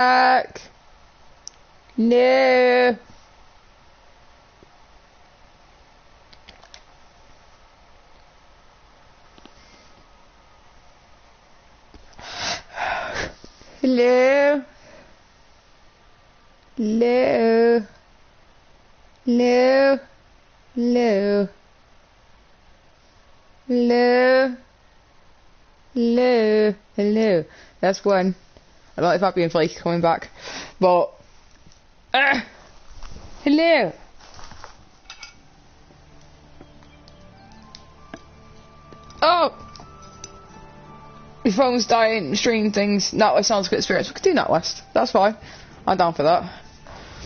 back. No. Hello. Hello. Hello. Hello. Hello. Hello. Hello. That's one. I don't know if I've been flaky coming back, but hello. Oh, my phone's dying. Stream things. NatWest sounds like experience. We could do NatWest. That's fine. I'm down for that.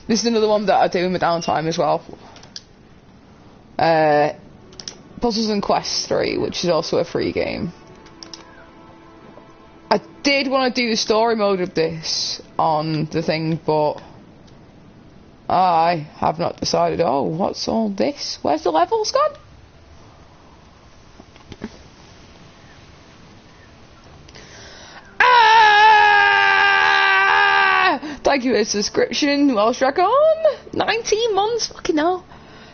This is another one that I do in my downtime as well. Puzzles and Quest 3, which is also a free game. I did want to do the story mode of this on the thing, but I have not decided. Oh, what's all this? Where's the levels gone? Thank you for the subscription, Welsh Dragon. 19 months, fucking hell.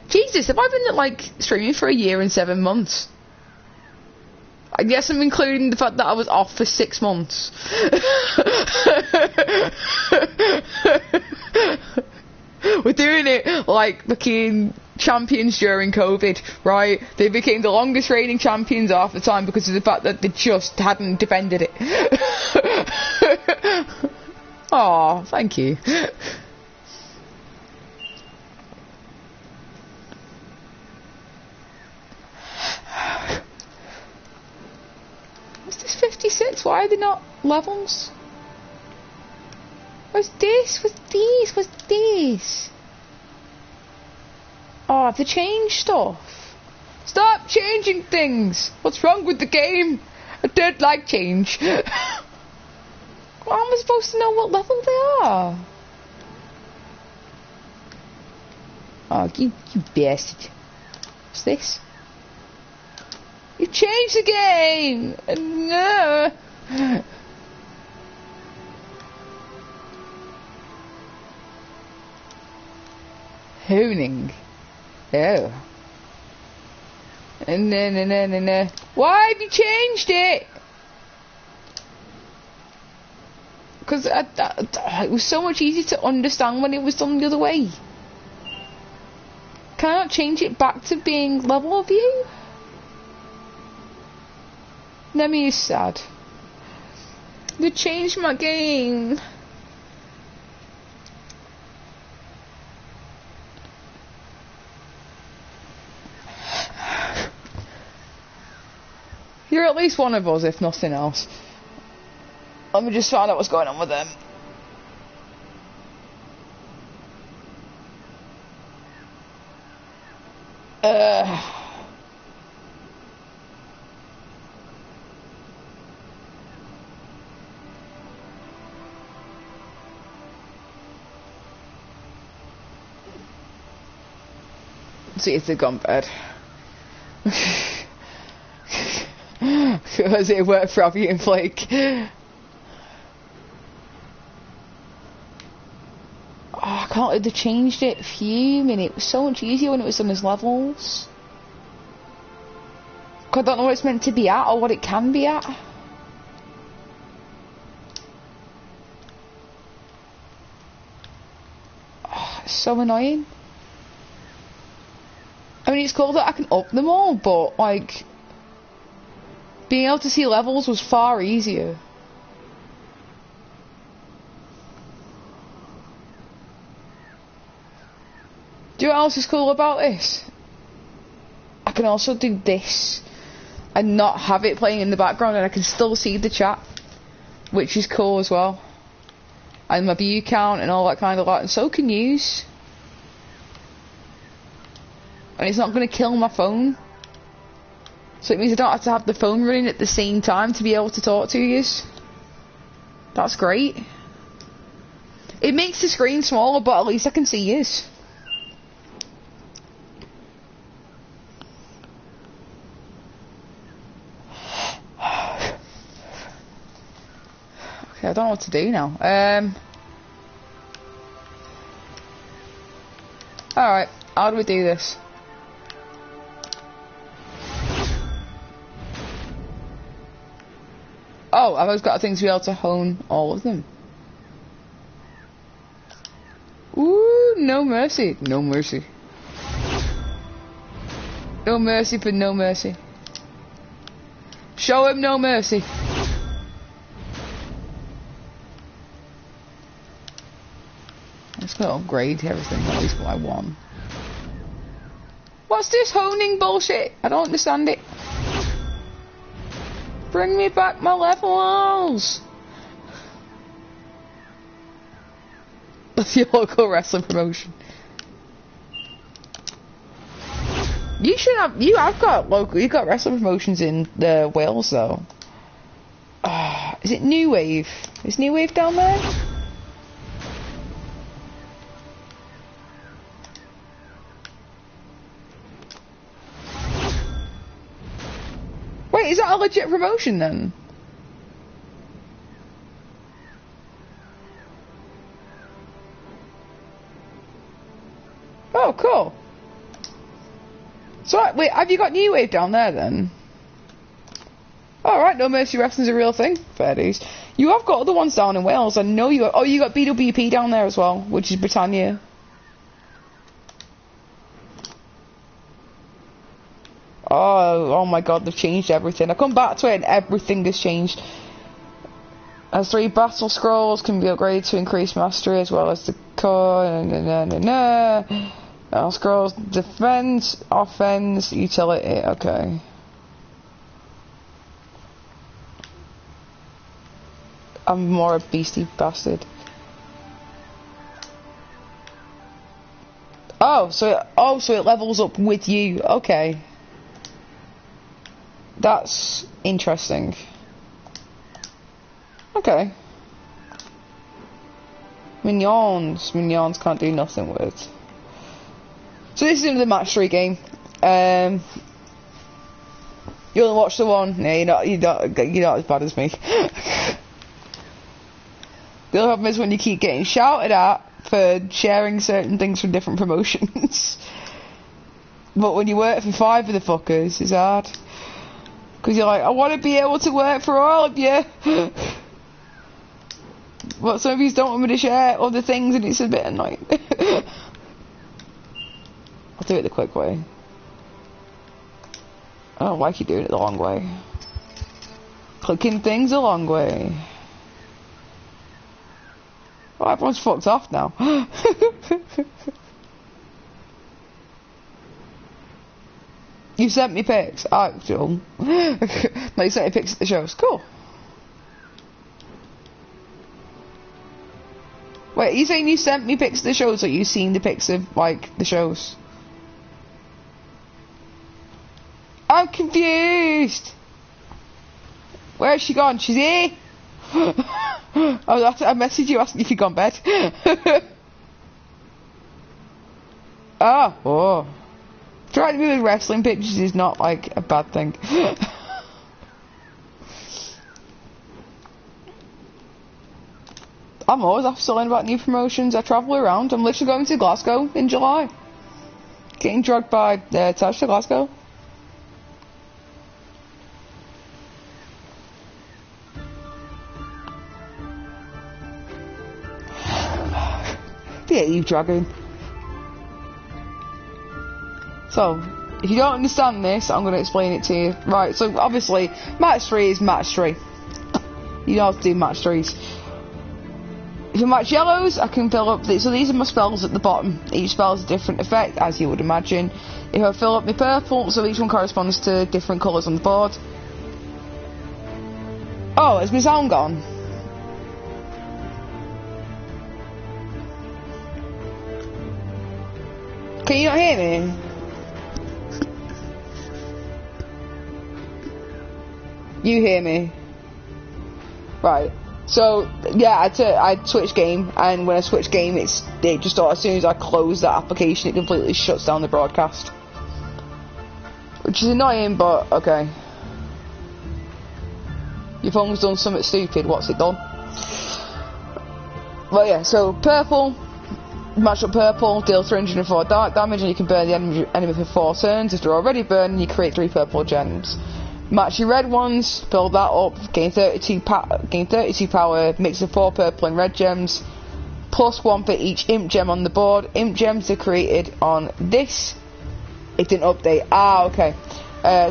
Jesus, have I been like streaming for a year and 7 months? I guess I'm including the fact that I was off for 6 months. We're doing it like fucking champions during COVID, right? They became the longest reigning champions half the time because of the fact that they just hadn't defended it. Aw, thank you. What's this 56? Why are they not levels? What's this? What's this? What's this? Oh, have they changed stuff? Stop changing things! What's wrong with the game? I don't like change. How am I supposed to know what level they are? Oh, you bastard. What's this? You changed the game! No! Honing. Oh. No. Why have you changed it? Because it was so much easier to understand when it was done the other way. Can I not change it back to being level view? Nemi is sad. They changed my game. You're at least one of us, if nothing else. Let me just find out what's going on with them. See if they've gone bad. Because it worked for Abby and Flake. I can't believe they changed it. Fuming. It was so much easier when it was done as levels. I don't know what it's meant to be at or what it can be at. Oh, it's so annoying. I mean, it's cool that I can up them all, but like being able to see levels was far easier. Do you know what else is cool about this? I can also do this and not have it playing in the background, and I can still see the chat, which is cool as well. And my view count and all that kind of lot, and so can yous. And it's not going to kill my phone. So it means I don't have to have the phone running at the same time to be able to talk to yous. That's great. It makes the screen smaller, but at least I can see yous. Okay, I don't know what to do now. Alright, how do we do this? Oh, I've always got a thing to be able to hone all of them. Ooh, no mercy. No mercy. No mercy for no mercy. Show him no mercy. I'm just gonna upgrade everything at least by 1. What's this honing bullshit? I don't understand it. Bring me back my levels. That's your local wrestling promotion. You should have. You've got wrestling promotions in Wales though. Is it New Wave? Is New Wave down there? Wait, is that a legit promotion then? Oh, cool. So, wait, have you got New Wave down there then? Alright, No Mercy Wrestling's a real thing. Fair dues. You have got other ones down in Wales. I know you got, oh, you got BWP down there as well, which is Britannia. Oh my god, they've changed everything. I come back to it and everything has changed. As 3 battle scrolls can be upgraded to increase mastery as well as the core. Battle scrolls, defense, offense, utility. Okay. I'm more a beastie bastard. So it levels up with you. Okay. That's interesting. Okay. Minions can't do nothing with. So this is another match 3 game. You wanna watch the one? No, you're not as bad as me. The other problem is when you keep getting shouted at for sharing certain things from different promotions. But when you work for 5 of the fuckers, it's hard. Because you're like, I want to be able to work for all of you. But some of you don't want me to share other things and it's a bit annoying. I'll do it the quick way. I don't like you doing it the long way. Clicking things the long way. Oh, everyone's fucked off now. You sent me pics. Actual. No, you sent me pics at the shows. Cool. Wait, are you saying you sent me pics at the shows or you seen the pics of, like, the shows? I'm confused. Where's she gone? She's here? I messaged you asking if you'd gone bed. Oh. Trying to be with wrestling pictures is not, like, a bad thing. I'm always after to learn about new promotions. I travel around. I'm literally going to Glasgow in July. Getting drugged by Taj to Glasgow. Yeah, you dragon. So, if you don't understand this, I'm going to explain it to you. Right, so obviously, match 3 is match 3. You know how to do match 3s. If you match yellows, I can fill up so these are my spells at the bottom. Each spell has a different effect, as you would imagine. If I fill up my purple, so each one corresponds to different colours on the board. Oh, has my sound gone? Can you not hear me? You hear me? Right. So, yeah, I switched game, and when I switch game, it just, as soon as I close that application, it completely shuts down the broadcast. Which is annoying, but, okay. Your phone's done something stupid, what's it done? But yeah, so, purple, Match up purple, deal 304 dark damage, and you can burn the enemy for 4 turns. If they're already burned, you create 3 purple gems. Match your red ones, build that up, gain 32 power, mix of 4 purple and red gems, +1 for each imp gem on the board. Imp gems are created on this. It didn't update. Ah, okay.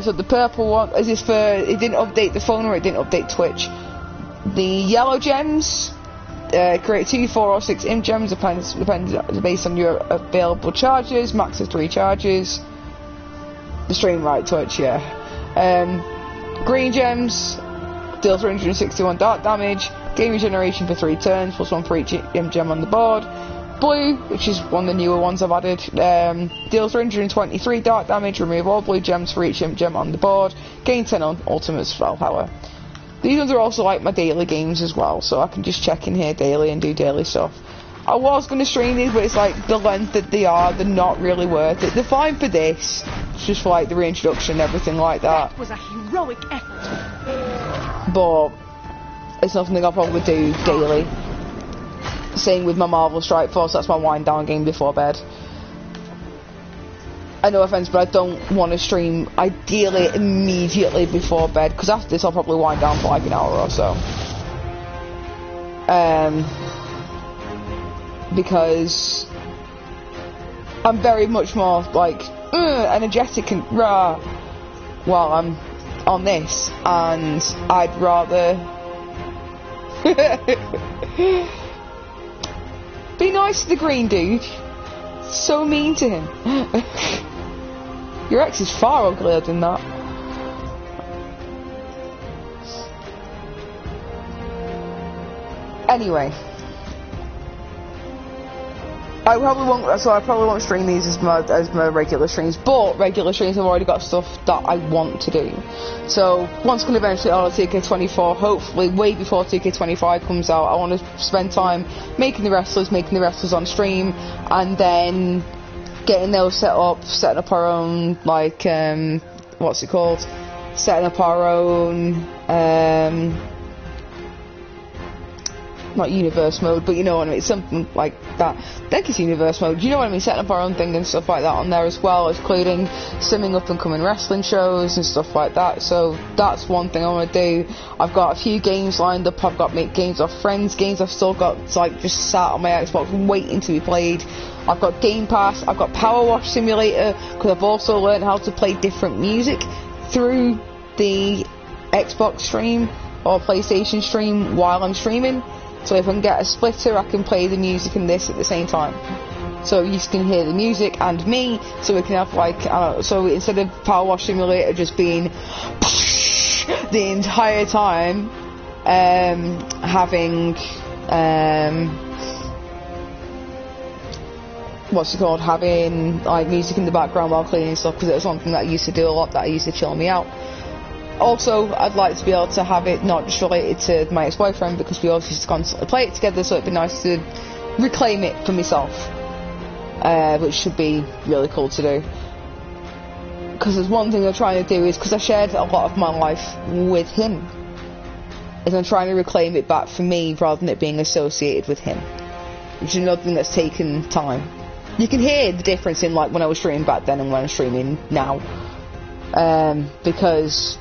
So the purple one, is this for, it didn't update the phone or it didn't update Twitch. The yellow gems, create 2, 4 or 6 imp gems, depends based on your available charges, max of 3 charges. The stream right, Twitch, yeah. Green gems, deal 361 dark damage, gain regeneration for 3 turns, +1 for each imp gem on the board. Blue, which is one of the newer ones I've added, deals 323 dark damage, remove all blue gems for each imp gem on the board, gain 10 on ultimate spell power. These ones are also like my daily games as well, so I can just check in here daily and do daily stuff. I was going to stream these, but it's like the length that they are, they're not really worth it. They're fine for this, it's just for like the reintroduction and everything like that. That was a heroic effort. But it's nothing I'll probably do daily. Same with my Marvel Strike Force, that's my wind down game before bed. No offense, but I don't want to stream ideally immediately before bed, because after this I'll probably wind down for like an hour or so. Because I'm very much more like energetic and raw while I'm on this, and I'd rather be nice to the green dude. So mean to him. Your ex is far uglier than that. Anyway, I probably won't stream these as my regular streams, but regular streams have already got stuff that I want to do. So once can eventually order TK24, hopefully way before TK25 comes out, I want to spend time making the wrestlers on stream, and then getting those setting up our own, like, what's it called? Setting up our own, not universe mode, but you know what I mean, something like that. I think it's universe mode, you know what I mean, setting up our own thing and stuff like that on there as well, including simming up and coming wrestling shows and stuff like that. So that's one thing I want to do. I've got a few games lined up, I've got games off friends, games I've still got like just sat on my Xbox waiting to be played. I've got Game Pass, I've got Power Wash Simulator, because I've also learned how to play different music through the Xbox stream or PlayStation stream while I'm streaming. So if I can get a splitter, I can play the music and this at the same time. So you can hear the music and me, so we can have like, so instead of Power Wash Simulator just being the entire time, having, what's it called, having like music in the background while cleaning stuff, because it was something that I used to do a lot, that used to chill me out. Also, I'd like to be able to have it not just related to my ex-boyfriend, because we always used to constantly play it together, so it'd be nice to reclaim it for myself, which should be really cool to do. Because there's one thing I'm trying to do is, because I shared a lot of my life with him, is I'm trying to reclaim it back for me rather than it being associated with him, which is another thing that's taken time. You can hear the difference in like when I was streaming back then and when I'm streaming now, because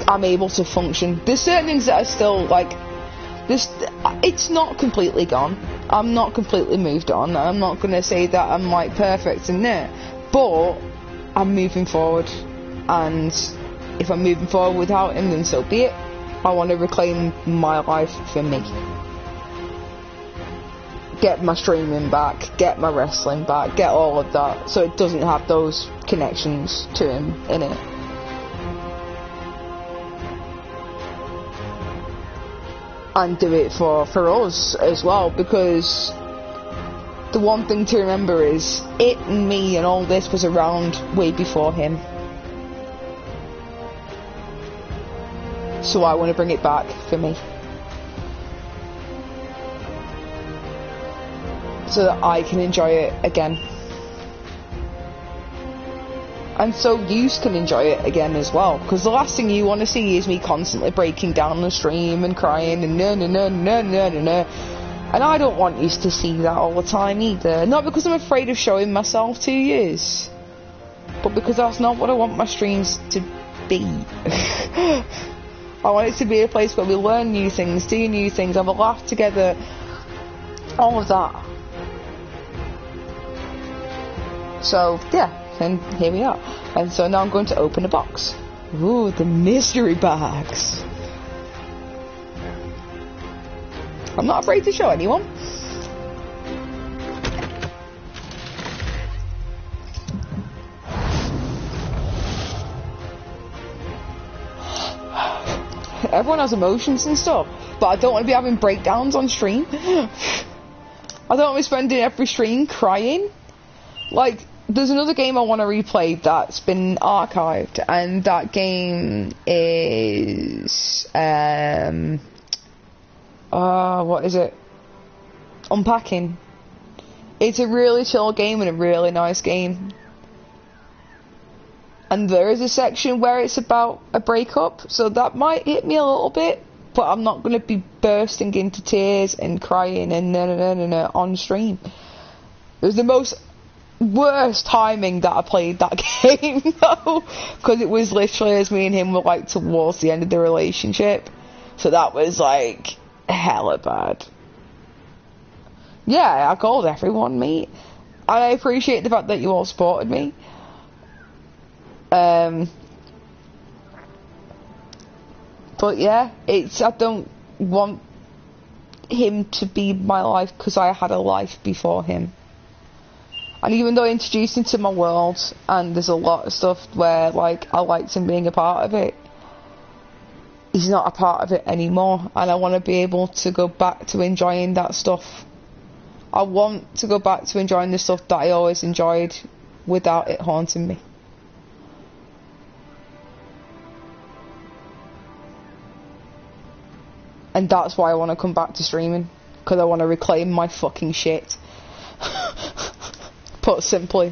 I'm able to function. There's certain things that are still like this. It's not completely gone. I'm not completely moved on. I'm not going to say that I'm like perfect in there, but I'm moving forward. And if I'm moving forward without him, then so be it. I want to reclaim my life for me. Get my streaming back, get my wrestling back, get all of that, so it doesn't have those connections to him in it. And do it for us as well, because the one thing to remember is it and me and all this was around way before him. So I want to bring it back for me, so that I can enjoy it again, and so you can enjoy it again as well, because the last thing you want to see is me constantly breaking down on the stream and crying and no, And I don't want you to see that all the time either. Not because I'm afraid of showing myself to you, but because that's not what I want my streams to be. I want it to be a place where we learn new things, do new things, have a laugh together, all of that. So, yeah, and here we are. And so now I'm going to open a box. Ooh, the mystery box. I'm not afraid to show anyone. Everyone has emotions and stuff, but I don't want to be having breakdowns on stream. I don't want to be spending every stream crying. Like, there's another game I want to replay that's been archived, and that game is what is it? Unpacking. It's a really chill game and a really nice game. And there is a section where it's about a breakup, so that might hit me a little bit, but I'm not going to be bursting into tears and crying and on stream. It was the worst timing that I played that game, though, because it was literally as me and him were like towards the end of the relationship, so that was like hella bad. Yeah, I called everyone, mate. And I appreciate the fact that you all supported me. But yeah, I don't want him to be my life because I had a life before him. And even though I introduced him to my world, and there's a lot of stuff where like I liked him being a part of it, he's not a part of it anymore, and I want to be able to go back to enjoying that stuff. I want to go back to enjoying the stuff that I always enjoyed without it haunting me. And that's why I want to come back to streaming, because I want to reclaim my fucking shit. Put simply.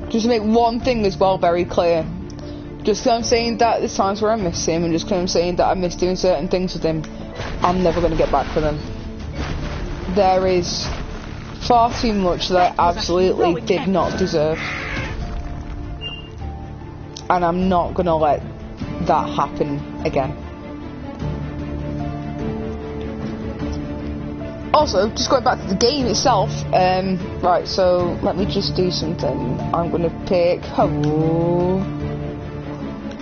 Just to make one thing as well very clear. Just because I'm saying that there's times where I miss him, and just because I'm saying that I miss doing certain things with him, I'm never going to get back with him. There is far too much that I absolutely did not deserve. And I'm not going to let that happen again. Also, just going back to the game itself, right, so let me just do something. I'm going to pick...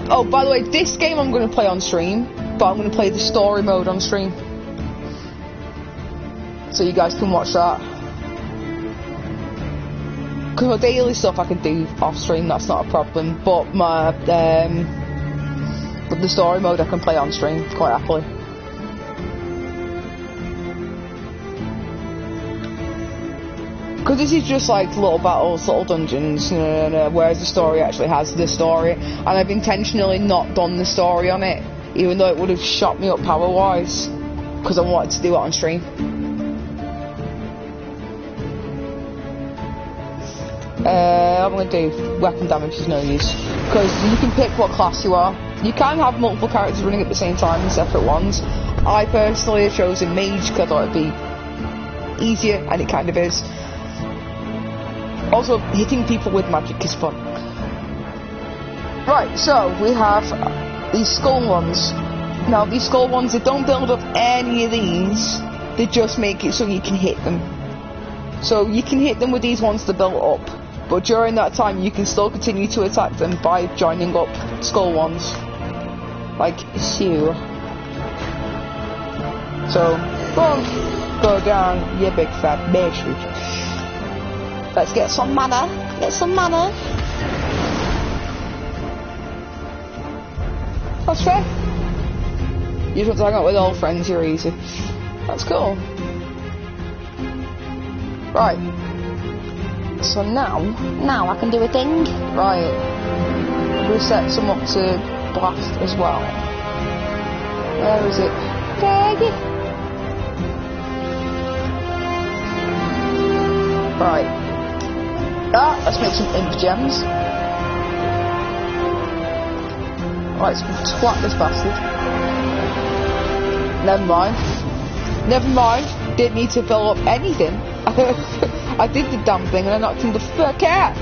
Oh, by the way, this game I'm going to play on stream, but I'm going to play the story mode on stream. So you guys can watch that. Because my daily stuff I can do off stream, that's not a problem. But my the story mode I can play on stream quite happily. Because this is just like little battles, little dungeons, whereas the story actually has the story. And I've intentionally not done the story on it, even though it would have shot me up power-wise, because I wanted to do it on stream. I'm going to do weapon damage is no use, because you can pick what class you are. You can have multiple characters running at the same time in separate ones. I personally have chosen mage because I thought it'd be easier, and it kind of is. Also, hitting people with magic is fun. Right, so we have these skull ones. Now, these skull ones, they don't build up any of these, they just make it so you can hit them. So you can hit them with these ones to build up, but during that time you can still continue to attack them by joining up skull ones. Like so. So, boom, go down, you big fat bitch. Let's get some mana, That's fair. You just want to hang out with old friends, you're easy. That's cool. Right. So now I can do a thing. Right. We'll set some up to blast as well. Where is it? Right. Let's make some imp gems. Right, let's twat this bastard. Never mind. Never mind. Didn't need to fill up anything. I did the damn thing and I knocked him the fuck out.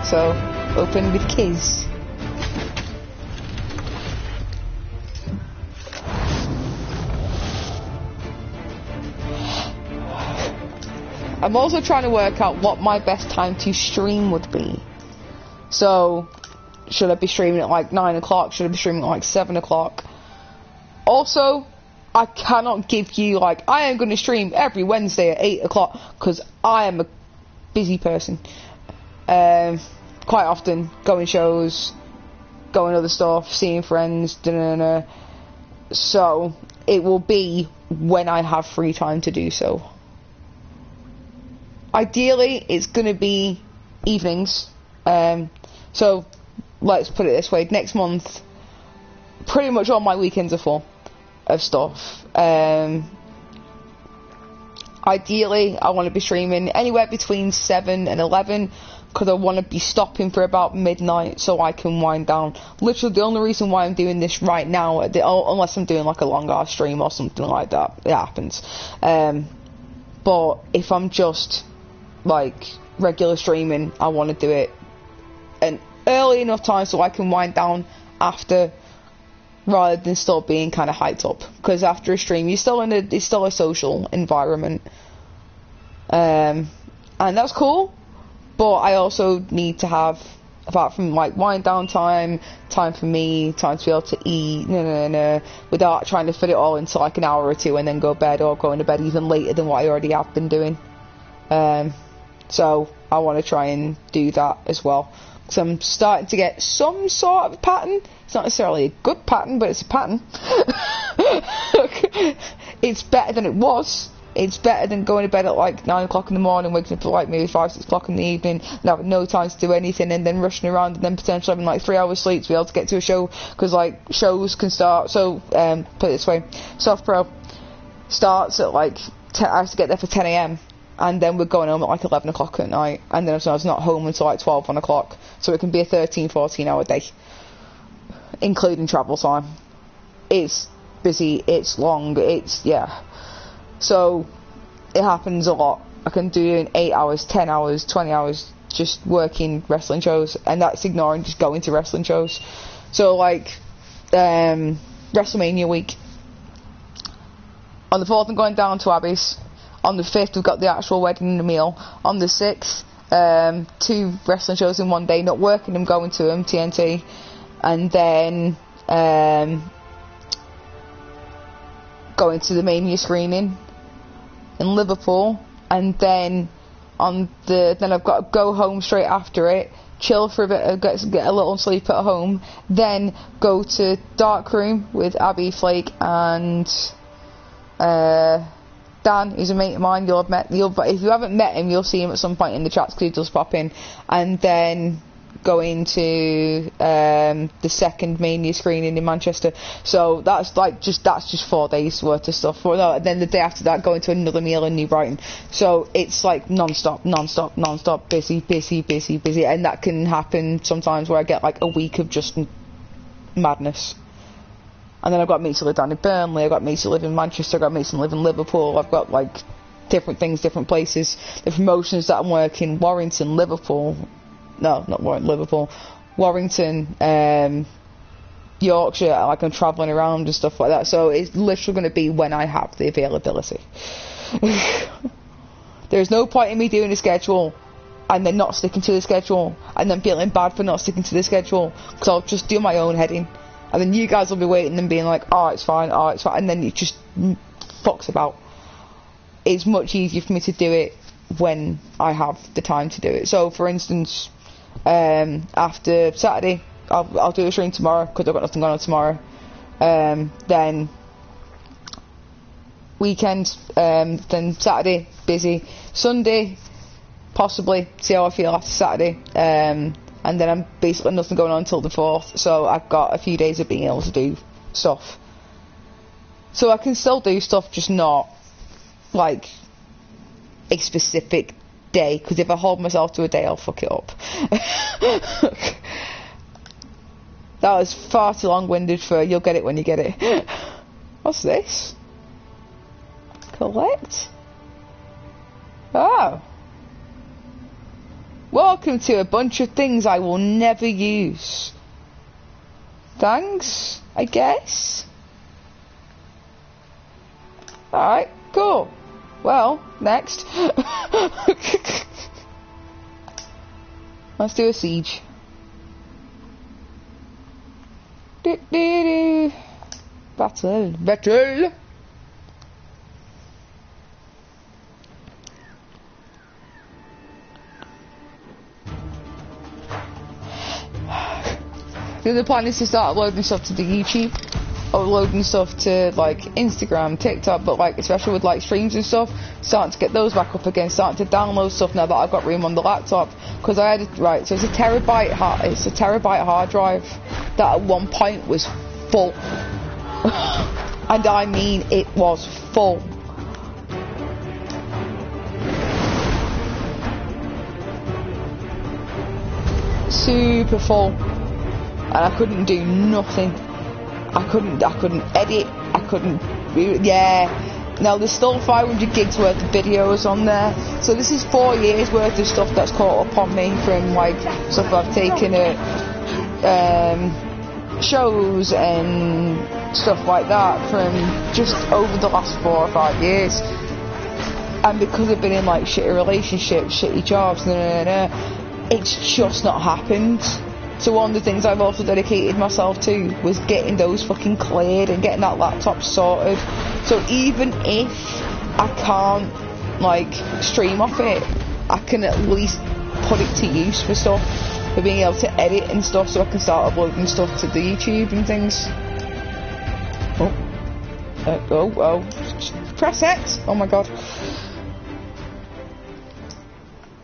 So, open with keys. I'm also trying to work out what my best time to stream would be. So, should I be streaming at like 9 o'clock? Should I be streaming at like 7 o'clock? Also, I cannot give you like, I am going to stream every Wednesday at 8 o'clock because I am a busy person. Quite often going shows, going other stuff, seeing friends, so it will be when I have free time to do so. Ideally, it's going to be evenings. So let's put it this way: next month, pretty much all my weekends are full of stuff. Ideally, I want to be streaming anywhere between 7 and 11 because I want to be stopping for about midnight so I can wind down. Literally, the only reason why I'm doing this right now, unless I'm doing like a long ass stream or something like that, it happens. But if I'm just like regular streaming, I want to do it an early enough time so I can wind down after, rather than still being kind of hyped up. Because after a stream, it's still a social environment, and that's cool. But I also need to have, apart from like wind down time for me, time to be able to eat, without trying to fit it all into like an hour or two and then go to bed, or going to bed even later than what I already have been doing. So I want to try and do that as well. So I'm starting to get some sort of pattern. It's not necessarily a good pattern, but it's a pattern. It's better than it was. It's better than going to bed at like 9 o'clock in the morning, waking up at like maybe 5, 6 o'clock in the evening, and having no time to do anything, and then rushing around, and then potentially having like 3 hours sleep to be able to get to a show, because like shows can start. So put it this way: Soft Pro starts at like I have to get there for 10 a.m. and then we're going home at like 11 o'clock at night, and then I was not home until like 12, 1 o'clock, so it can be a 13, 14 hour day, including travel time. It's busy, it's long, so it happens a lot. I can do 8 hours, 10 hours, 20 hours just working wrestling shows, and that's ignoring just going to wrestling shows. So like WrestleMania week, on the 4th I'm going down to Abby's. On the 5th, we've got the actual wedding and the meal. On the 6th, 2 wrestling shows in one day, not working them, going to them, TNT. And then going to the Mania screening in Liverpool. And then then I've got to go home straight after it, chill for a bit, get a little sleep at home. Then go to Darkroom with Abby, Flake, and Dan, who's a mate of mine. If you haven't met him, you'll see him at some point in the chats because he does pop in. And then going to the second Mania screening in Manchester. So that's just 4 days worth of stuff. And then the day after that, going to another meal in New Brighton. So it's like non-stop, busy, and that can happen sometimes where I get like a week of just madness. And then I've got mates who live down in Burnley, I've got mates who live in Manchester, I've got mates who live in Liverpool, I've got like different things, different places. The promotions that I'm working, Warrington, Liverpool, no, not Warrington, Liverpool, Warrington, Yorkshire, like I'm travelling around and stuff like that. So it's literally going to be when I have the availability. There's no point in me doing a schedule and then not sticking to the schedule, and then feeling bad for not sticking to the schedule, because I'll just do my own heading. And then you guys will be waiting and being like, oh, it's fine, and then it just fucks about. It's much easier for me to do it when I have the time to do it. So, for instance, after Saturday, I'll do a stream tomorrow, because I've got nothing going on tomorrow. Then weekend, then Saturday, busy. Sunday, possibly, see how I feel after Saturday. And then I'm basically nothing going on until the 4th, so I've got a few days of being able to do stuff. So I can still do stuff, just not like a specific day, because if I hold myself to a day, I'll fuck it up. That was far too long-winded for you'll get it when you get it. What's this? Collect? Oh. Welcome to a bunch of things I will never use. Thanks, I guess. Alright, cool. Well, next. Let's do a siege. Battle. Battle! The other plan is to start uploading stuff to the YouTube, uploading stuff to like Instagram, TikTok, but like especially with like streams and stuff, starting to get those back up again, starting to download stuff now that I've got room on the laptop, because I had it right. So it's a terabyte hard drive that at one point was full, and I mean it was full. Super full. And I couldn't do nothing. I couldn't edit. I couldn't. Yeah. Now there's still 500 gigs worth of videos on there. So this is 4 years worth of stuff that's caught up on me from like stuff I've taken at shows and stuff like that from just over the last 4 or 5 years. And because I've been in like shitty relationships, shitty jobs, it's just not happened. So one of the things I've also dedicated myself to was getting those fucking cleared and getting that laptop sorted. So even if I can't like stream off it, I can at least put it to use for stuff, for being able to edit and stuff, so I can start uploading stuff to the YouTube and things. Press X! Oh my god.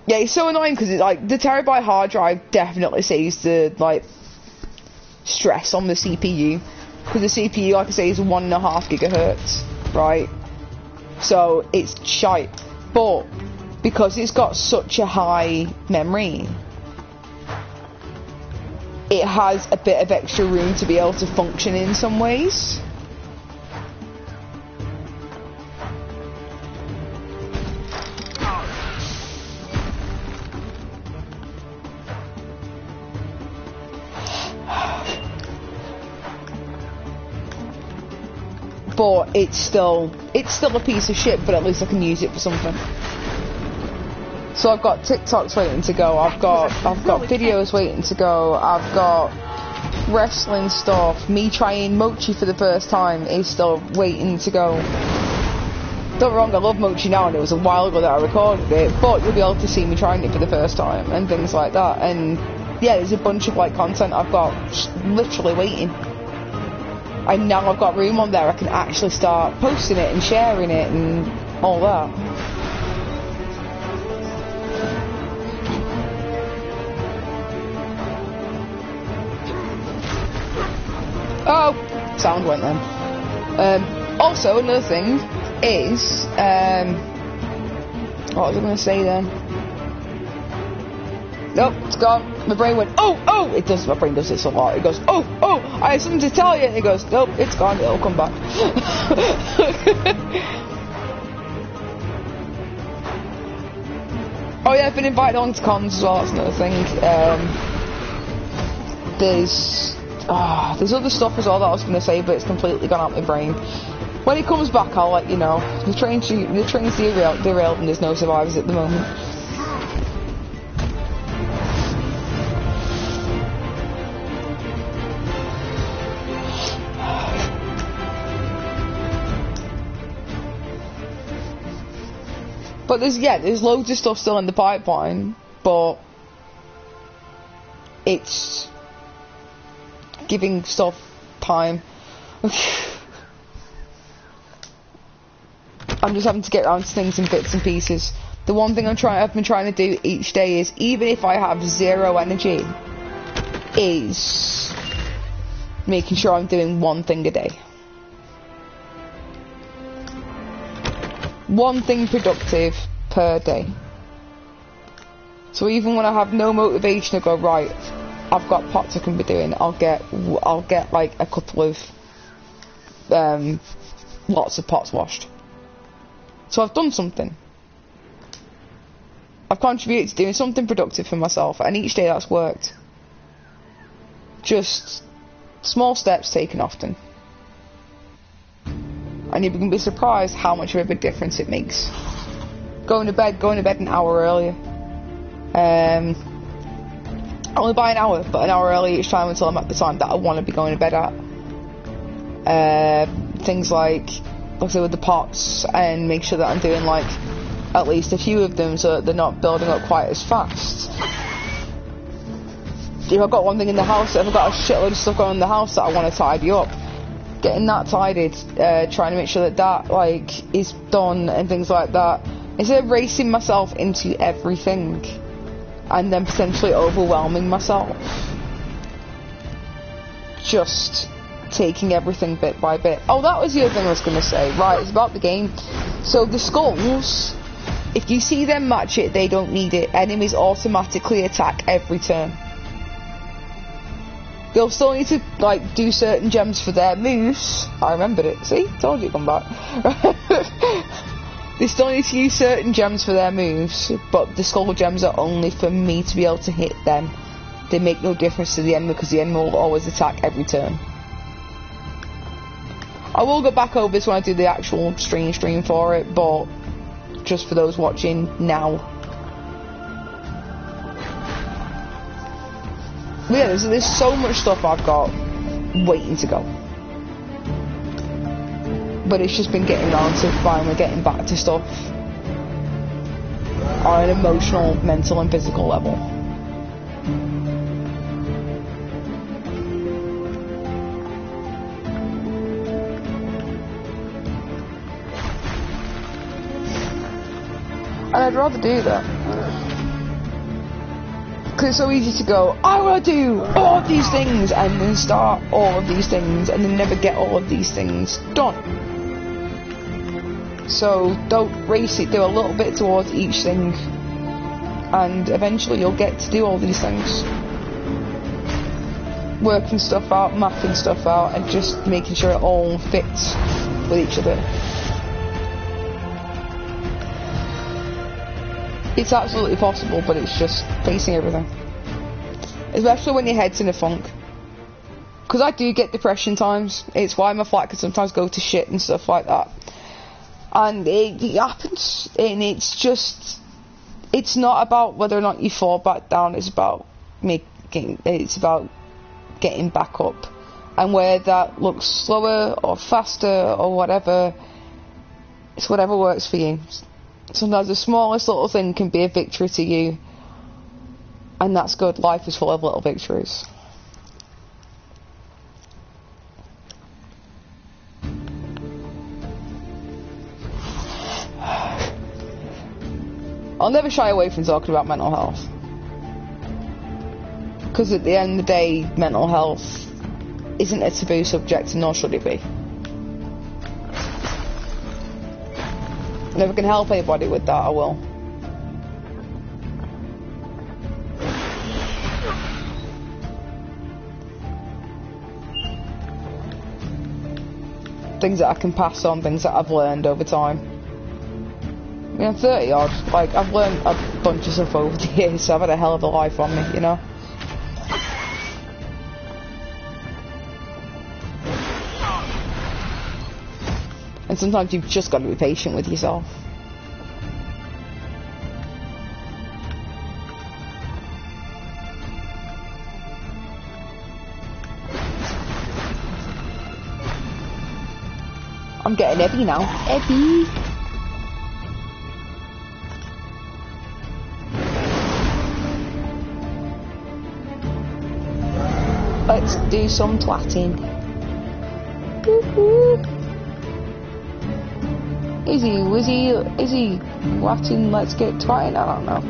Yeah, it's so annoying because it's like the terabyte hard drive definitely saves the like stress on the CPU, because the CPU, like I say, is 1.5 gigahertz, right? So it's shite, but because it's got such a high memory, it has a bit of extra room to be able to function in some ways. But it's still a piece of shit, but at least I can use it for something. So I've got TikToks waiting to go, I've got videos waiting to go, I've got wrestling stuff, me trying Mochi for the first time is still waiting to go. Don't get me wrong, I love Mochi now, and it was a while ago that I recorded it, but you'll be able to see me trying it for the first time and things like that. And yeah, there's a bunch of like content I've got just literally waiting. And now I've got room on there, I can actually start posting it and sharing it and all that. Oh, sound went then. Also, another thing is, what was I going to say then? Nope, it's gone. My brain went, oh, it does, my brain does this a lot. It goes, oh, I have something to tell you. And it goes, nope, it's gone, it'll come back. Oh yeah, I've been invited on to cons as well, that's another thing. There's other stuff as well that I was going to say, but it's completely gone out my brain. When it comes back, I'll let you know. The train's derailed and there's no survivors at the moment. But there's loads of stuff still in the pipeline, but it's giving stuff time. I'm just having to get around to things in bits and pieces. The one thing I've been trying to do each day is, even if I have zero energy, is making sure I'm doing one thing a day. One thing productive per day. So even when I have no motivation to go, right, I've got pots I can be doing, I'll get like a couple of lots of pots washed. So I've done something. I've contributed to doing something productive for myself, and each day that's worked. Just small steps taken often. And you can be surprised how much of a big difference it makes. Going to bed an hour earlier. Only by an hour, but an hour early each time until I'm at the time that I want to be going to bed at. Things like I say with the pots, and make sure that I'm doing like at least a few of them so that they're not building up quite as fast. If I've got one thing in the house, if I've got a shitload of stuff going in the house that I want to tidy up, getting that tidied, trying to make sure that that like is done and things like that, instead of racing myself into everything and then potentially overwhelming myself, just taking everything bit by bit. Oh, that was the other thing I was going to say. Right, it's about the game. So the skulls, if you see them match it, they don't need it. Enemies automatically attack every turn. They'll still need to like do certain gems for their moves. I remembered it. See? Told you to come back. They still need to use certain gems for their moves, but the skull gems are only for me to be able to hit them. They make no difference to the enemy because the enemy will always attack every turn. I will go back over this when I do the actual stream for it, but just for those watching now. But yeah, there's so much stuff I've got waiting to go. But it's just been getting around to finally getting back to stuff on an emotional, mental and physical level. And I'd rather do that. Because it's so easy to go, I want to do all of these things, and then start all of these things, and then never get all of these things done. So don't race it, do a little bit towards each thing, and eventually you'll get to do all these things. Working stuff out, mapping stuff out, and just making sure it all fits with each other. It's absolutely possible, but it's just facing everything. Especially when your head's in a funk. Because I do get depression times. It's why my flat can sometimes go to shit and stuff like that. And it happens. And it's just... It's not about whether or not you fall back down. It's about getting back up. And where that looks slower or faster or whatever, it's whatever works for you. Sometimes the smallest little thing can be a victory to you, and that's good. Life is full of little victories. I'll never shy away from talking about mental health, because at the end of the day, mental health isn't a taboo subject, nor should it be. And if I can help anybody with that, I will. Things that I can pass on, things that I've learned over time. I mean, I'm 30 odd, like, I've learned a bunch of stuff over the years, so I've had a hell of a life on me, you know? And sometimes you've just got to be patient with yourself. I'm getting heavy now. Heavy! Let's do some twatting. Woo-hoo. Is he watching Let's Get Twatting? I don't know.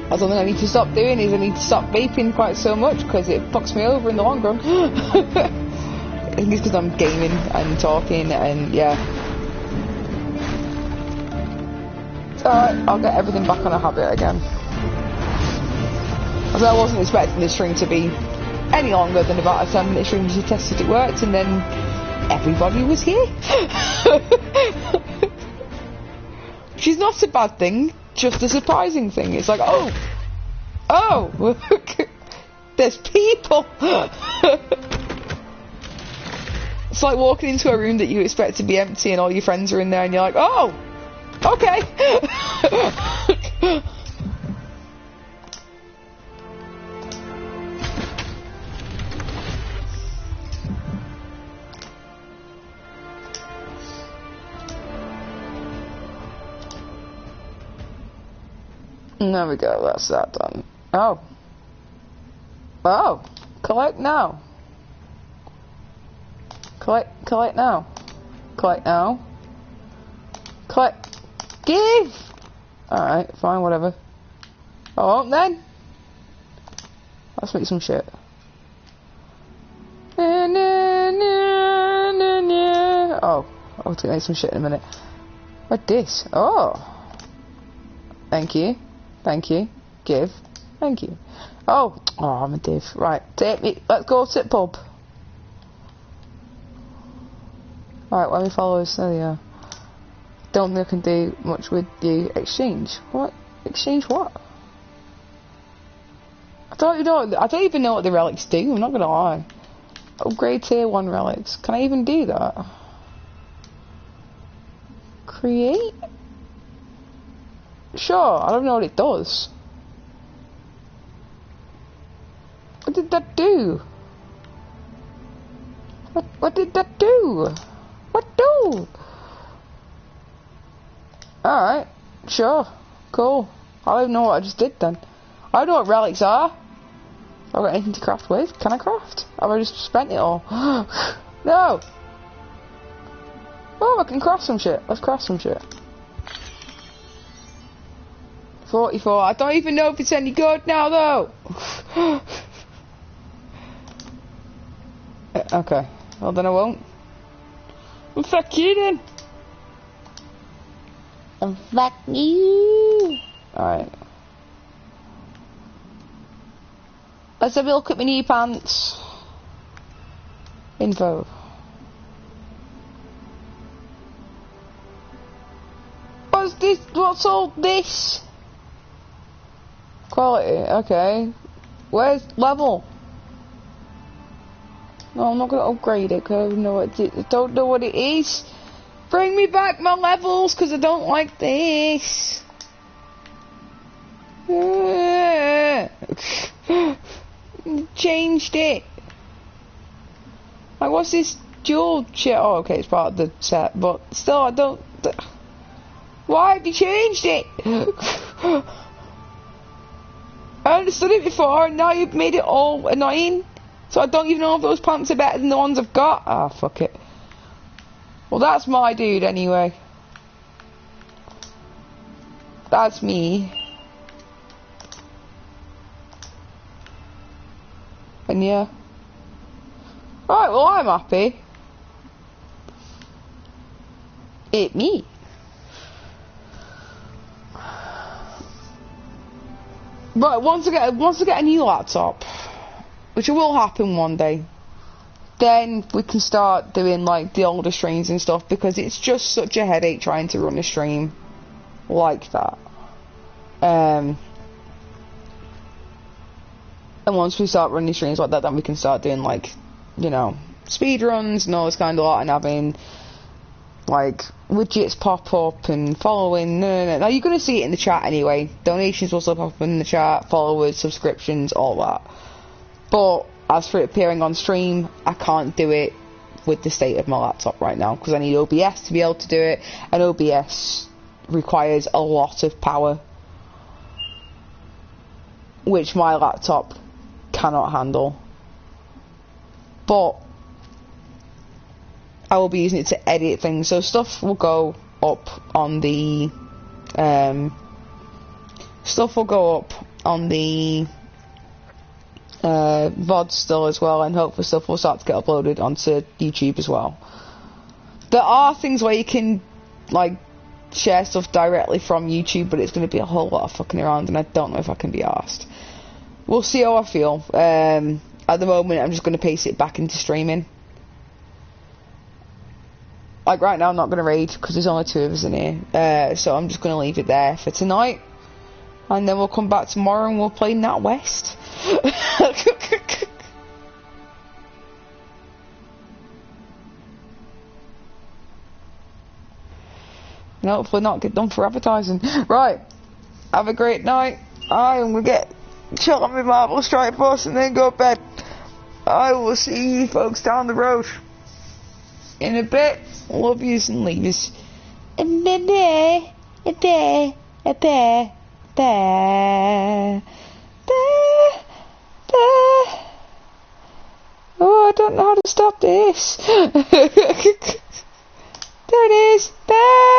That's something I need to stop doing, is I need to stop vaping quite so much, because it fucks me over in the long run. I think it's because I'm gaming and talking, and yeah. It's alright, I'll get everything back on a habit again. As I wasn't expecting this stream to be any longer than about a 10-minute stream, because we tested it worked, and then everybody was here. Which is not a bad thing, just a surprising thing. It's like, oh, there's people. It's like walking into a room that you expect to be empty and all your friends are in there and you're like, oh, okay. There we go, that's that done. Oh, collect now. Collect now. Collect now. Collect. Give! Alright, fine, whatever. I won't then. Let's make some shit. Oh, I'll have to make some shit in a minute. What's this? Oh. Thank you. Thank you. Give. Thank you. Oh, I'm a div. Right, take me. Let's go to the pub. Right, where are my followers? There they are. Don't think I can do much with the exchange. What? Exchange what? I don't even know what the relics do, I'm not gonna lie. Upgrade tier 1 relics. Can I even do that? Create? Sure, I don't know what it does. What did that do? What did that do? What do? Alright, sure, cool. I don't even know what I just did then. I don't know what relics are. Have I got anything to craft with? Can I craft? Have I just spent it all? No! Oh, I can craft some shit. Let's craft some shit. 44. I don't even know if it's any good now, though. Okay. Well, then I won't. Well, fuck you, then. And fuck you. Alright. Let's have a look at my new pants. Info. What's this? What's all this? Quality, okay. Where's level? No, I'm not gonna upgrade it because I don't know what it is. Bring me back my levels because I don't like this. Changed it. Like, what's this dual shit? Oh, okay, it's part of the set, but still, I don't. Why have you changed it? I understood it before, and now you've made it all annoying. So I don't even know if those pants are better than the ones I've got. Ah, fuck it. Well, that's my dude anyway. That's me. And yeah. Right, well, I'm happy. It me. Right, once I get a new laptop, which will happen one day, then we can start doing like the older streams and stuff, because it's just such a headache trying to run a stream like that. And once we start running streams like that, then we can start doing like, you know, speed runs and all this kind of lot, and having like widgets pop up and following. No. Now you're gonna see it in the chat anyway. Donations will still pop up in the chat, followers, subscriptions, all that. But as for it appearing on stream, I can't do it with the state of my laptop right now, because I need OBS to be able to do it, and OBS requires a lot of power, which my laptop cannot handle. But I will be using it to edit things, so stuff will go up on the on the VOD still as well, and hopefully stuff will start to get uploaded onto YouTube as well. There are things where you can like share stuff directly from YouTube, but it's going to be a whole lot of fucking around, and I don't know if I can be arsed. We'll see how I feel. At the moment, I'm just going to pace it back into streaming. Like right now, I'm not going to raid because there's only 2 of us in here, so I'm just going to leave it there for tonight, and then we'll come back tomorrow and we'll play Nat West. And hopefully not get done for advertising. Right, have a great night. I'm going to get chill on my Marvel Strike Force and then go to bed. I will see you folks down the road in a bit. Love yous and leave yous. Oh, I don't know how to stop this. There it is. Bye.